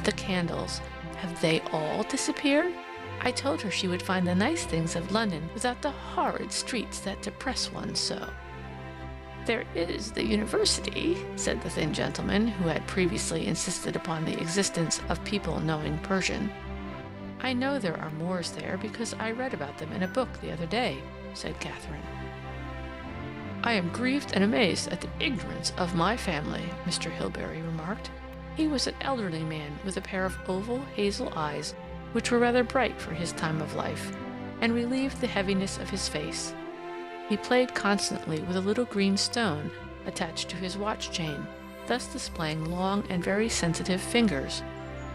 The candles, have they all disappeared? I told her she would find the nice things of London without the horrid streets that depress one so." "There is the university," said the thin gentleman, who had previously insisted upon the existence of people knowing Persian. "I know there are Moors there because I read about them in a book the other day," said Katharine. "I am grieved and amazed at the ignorance of my family," Mr. Hilbery remarked. He was an elderly man with a pair of oval hazel eyes which were rather bright for his time of life, and relieved the heaviness of his face. He played constantly with a little green stone attached to his watch chain, thus displaying long and very sensitive fingers,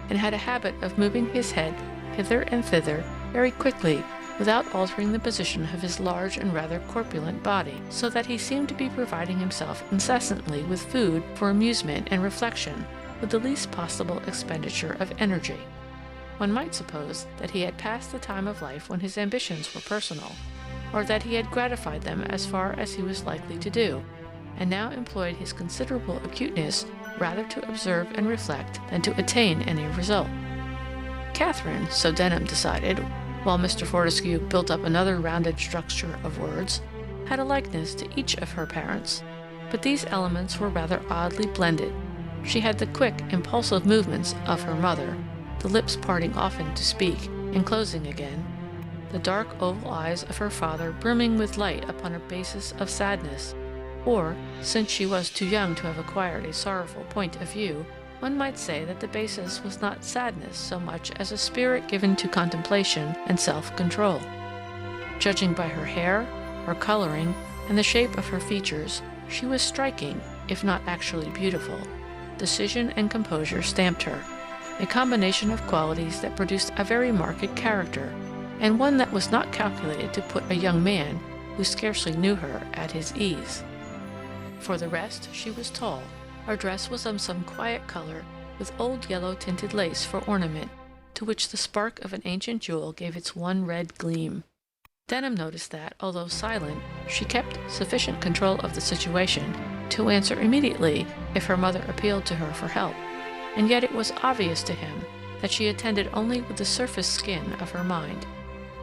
and had a habit of moving his head hither and thither very quickly without altering the position of his large and rather corpulent body, so that he seemed to be providing himself incessantly with food for amusement and reflection with the least possible expenditure of energy. One might suppose that he had passed the time of life when his ambitions were personal, or that he had gratified them as far as he was likely to do, and now employed his considerable acuteness rather to observe and reflect than to attain any result. Katharine, so Denham decided, while Mr. Fortescue built up another rounded structure of words, had a likeness to each of her parents, but these elements were rather oddly blended. She had the quick, impulsive movements of her mother, the lips parting often to speak and closing again, the dark oval eyes of her father brimming with light upon a basis of sadness, or, since she was too young to have acquired a sorrowful point of view, one might say that the basis was not sadness so much as a spirit given to contemplation and self-control. Judging by her hair, her coloring, and the shape of her features, she was striking, if not actually beautiful. Decision and composure stamped her, a combination of qualities that produced a very marked character, and one that was not calculated to put a young man, who scarcely knew her, at his ease. For the rest, she was tall. Her dress was of some quiet color, with old yellow-tinted lace for ornament, to which the spark of an ancient jewel gave its one red gleam. Denham noticed that, although silent, she kept sufficient control of the situation to answer immediately if her mother appealed to her for help, and yet it was obvious to him that she attended only with the surface skin of her mind.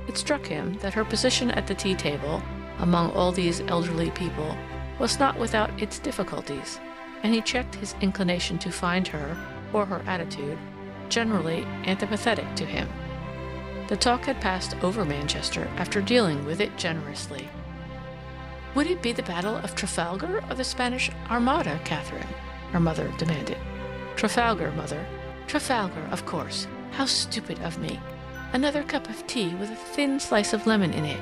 It struck him that her position at the tea-table, among all these elderly people, was not without its difficulties, and he checked his inclination to find her, or her attitude, generally antipathetic to him. The talk had passed over Manchester after dealing with it generously. "Would it be the Battle of Trafalgar or the Spanish Armada, Katharine?" her mother demanded. "Trafalgar, mother." "Trafalgar, of course. How stupid of me. Another cup of tea with a thin slice of lemon in it.